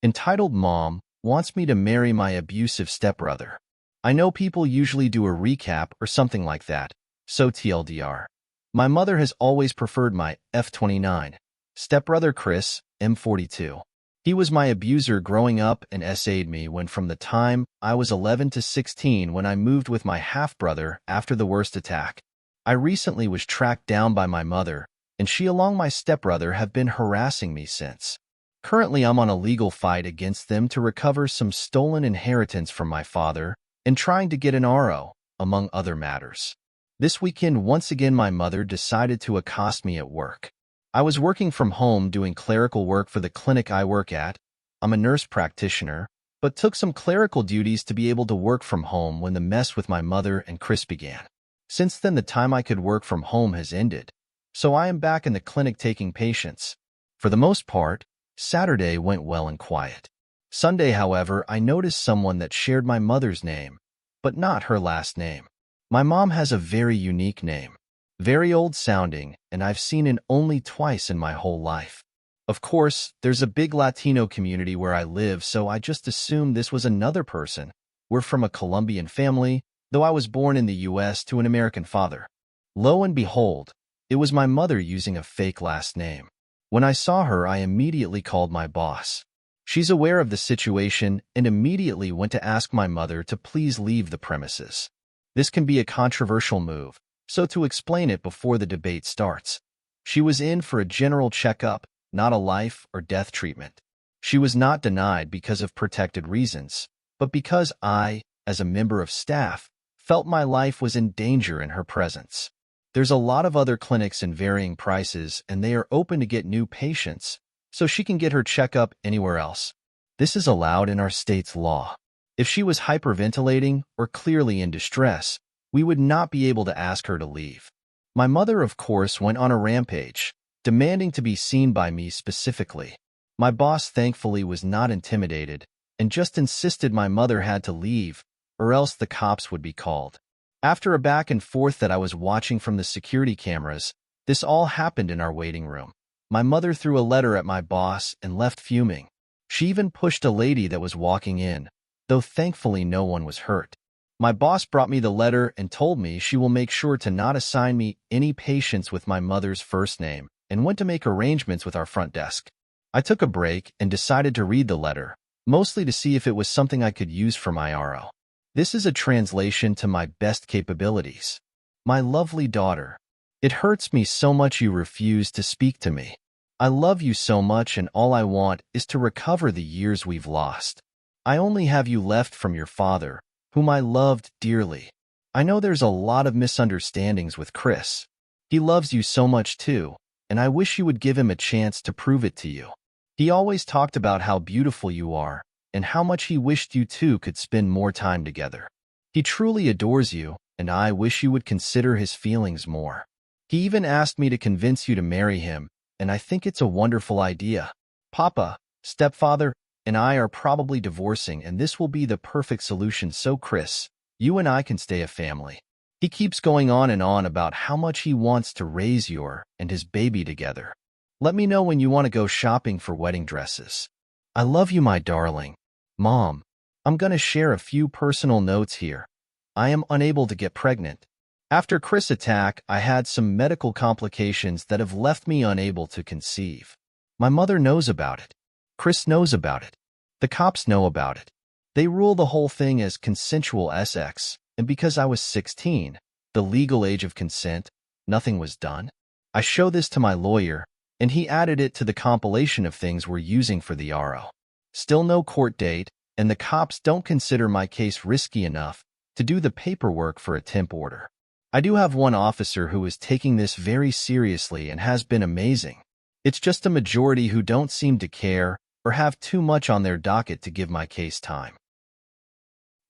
Entitled Mom Wants Me to Marry My Abusive Stepbrother. I know people usually do a recap or something like that, so TLDR. My mother has always preferred my F29 stepbrother Chris, M42. He was my abuser growing up and SA'd me when from the time I was 11 to 16 when I moved with my half-brother after the worst attack. I recently was tracked down by my mother, and she along my stepbrother have been harassing me since. Currently, I'm on a legal fight against them to recover some stolen inheritance from my father and trying to get an RO, among other matters. This weekend, once again, my mother decided to accost me at work. I was working from home doing clerical work for the clinic I work at. I'm a nurse practitioner, but took some clerical duties to be able to work from home when the mess with my mother and Chris began. Since then, the time I could work from home has ended, so I am back in the clinic taking patients. For the most part, Saturday went well and quiet. Sunday, however, I noticed someone that shared my mother's name, but not her last name. My mom has a very unique name, very old-sounding, and I've seen it only twice in my whole life. Of course, there's a big Latino community where I live, so I just assumed this was another person. We're from a Colombian family, though I was born in the U.S. to an American father. Lo and behold, it was my mother using a fake last name. When I saw her, I immediately called my boss. She's aware of the situation and immediately went to ask my mother to please leave the premises. This can be a controversial move, so to explain it before the debate starts, she was in for a general checkup, not a life or death treatment. She was not denied because of protected reasons, but because I, as a member of staff, felt my life was in danger in her presence. There's a lot of other clinics in varying prices, and they are open to get new patients, so she can get her checkup anywhere else. This is allowed in our state's law. If she was hyperventilating or clearly in distress, we would not be able to ask her to leave. My mother, of course, went on a rampage, demanding to be seen by me specifically. My boss thankfully was not intimidated and just insisted my mother had to leave, or else the cops would be called. After a back and forth that I was watching from the security cameras, this all happened in our waiting room. My mother threw a letter at my boss and left fuming. She even pushed a lady that was walking in, though thankfully no one was hurt. My boss brought me the letter and told me she will make sure to not assign me any patients with my mother's first name and went to make arrangements with our front desk. I took a break and decided to read the letter, mostly to see if it was something I could use for my RO. This is a translation to my best capabilities. My lovely daughter, it hurts me so much you refuse to speak to me. I love you so much, and all I want is to recover the years we've lost. I only have you left from your father, whom I loved dearly. I know there's a lot of misunderstandings with Chris. He loves you so much too, and I wish you would give him a chance to prove it to you. He always talked about how beautiful you are, and how much he wished you two could spend more time together. He truly adores you, and I wish you would consider his feelings more. He even asked me to convince you to marry him, and I think it's a wonderful idea. Papa, stepfather, and I are probably divorcing, and this will be the perfect solution so Chris, you and I can stay a family. He keeps going on and on about how much he wants to raise your and his baby together. Let me know when you want to go shopping for wedding dresses. I love you, my darling. Mom, I'm going to share a few personal notes here. I am unable to get pregnant. After Chris' attack, I had some medical complications that have left me unable to conceive. My mother knows about it. Chris knows about it. The cops know about it. They rule the whole thing as consensual sex, and because I was 16, the legal age of consent, nothing was done. I show this to my lawyer, and he added it to the compilation of things we're using for the RO. Still no court date, and the cops don't consider my case risky enough to do the paperwork for a temp order. I do have one officer who is taking this very seriously and has been amazing. It's just a majority who don't seem to care or have too much on their docket to give my case time.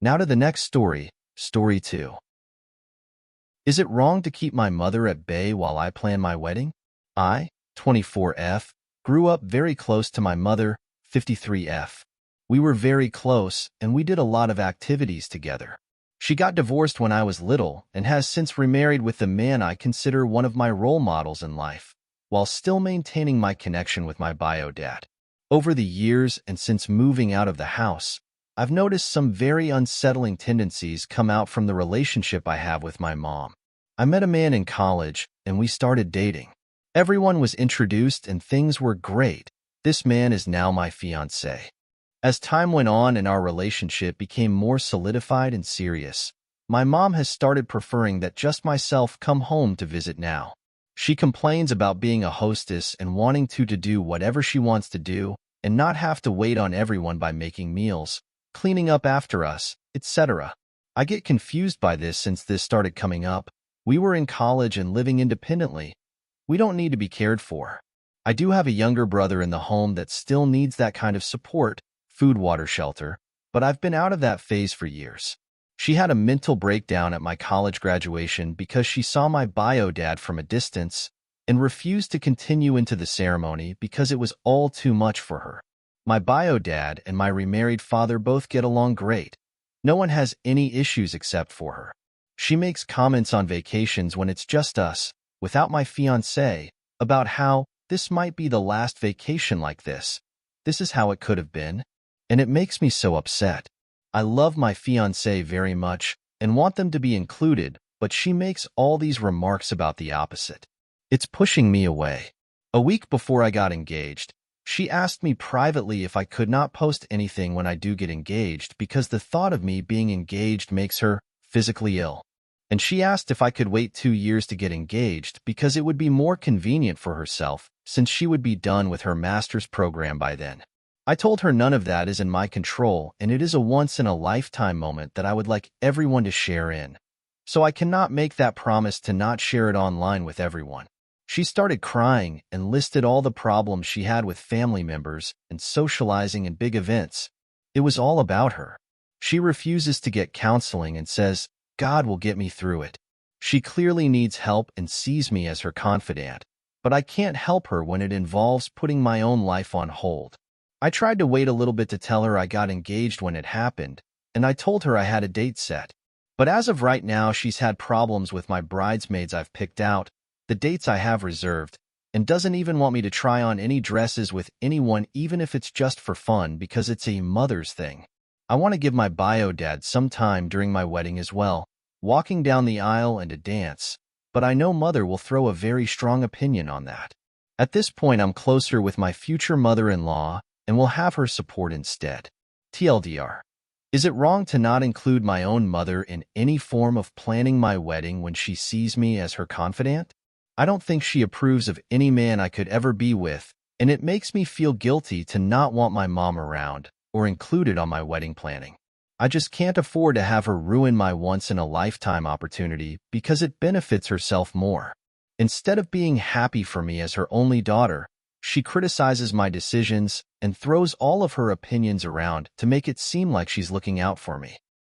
Now to the next story, Story 2. Is it wrong to keep my mother at bay while I plan my wedding? I, 24F, grew up very close to my mother, 53F. We were very close, and we did a lot of activities together. She got divorced when I was little and has since remarried with the man I consider one of my role models in life, while still maintaining my connection with my bio dad. Over the years and since moving out of the house, I've noticed some very unsettling tendencies come out from the relationship I have with my mom. I met a man in college and we started dating. Everyone was introduced and things were great. This man is now my fiancé. As time went on and our relationship became more solidified and serious, my mom has started preferring that just myself come home to visit now. She complains about being a hostess and wanting to do whatever she wants to do and not have to wait on everyone by making meals, cleaning up after us, etc. I get confused by this since this started coming up. We were in college and living independently. We don't need to be cared for. I do have a younger brother in the home that still needs that kind of support, food, water, shelter, but I've been out of that phase for years. She had a mental breakdown at my college graduation because she saw my bio dad from a distance and refused to continue into the ceremony because it was all too much for her. My bio dad and my remarried father both get along great. No one has any issues except for her. She makes comments on vacations when it's just us, without my fiancé, about how this might be the last vacation like this. This is how it could have been. And it makes me so upset. I love my fiancé very much and want them to be included, but she makes all these remarks about the opposite. It's pushing me away. A week before I got engaged, she asked me privately if I could not post anything when I do get engaged because the thought of me being engaged makes her physically ill. And she asked if I could wait 2 years to get engaged because it would be more convenient for herself since she would be done with her master's program by then. I told her none of that is in my control and it is a once-in-a-lifetime moment that I would like everyone to share in. So I cannot make that promise to not share it online with everyone. She started crying and listed all the problems she had with family members and socializing and big events. It was all about her. She refuses to get counseling and says, God will get me through it. She clearly needs help and sees me as her confidant, but I can't help her when it involves putting my own life on hold. I tried to wait a little bit to tell her I got engaged when it happened, and I told her I had a date set. But as of right now, she's had problems with my bridesmaids I've picked out, the dates I have reserved, and doesn't even want me to try on any dresses with anyone even if it's just for fun because it's a mother's thing. I want to give my bio dad some time during my wedding as well, walking down the aisle and a dance, but I know mother will throw a very strong opinion on that. At this point, I'm closer with my future mother-in-law and will have her support instead. TLDR. Is it wrong to not include my own mother in any form of planning my wedding when she sees me as her confidant? I don't think she approves of any man I could ever be with, and it makes me feel guilty to not want my mom around or included on my wedding planning. I just can't afford to have her ruin my once-in-a-lifetime opportunity because it benefits herself more. Instead of being happy for me as her only daughter, she criticizes my decisions and throws all of her opinions around to make it seem like she's looking out for me.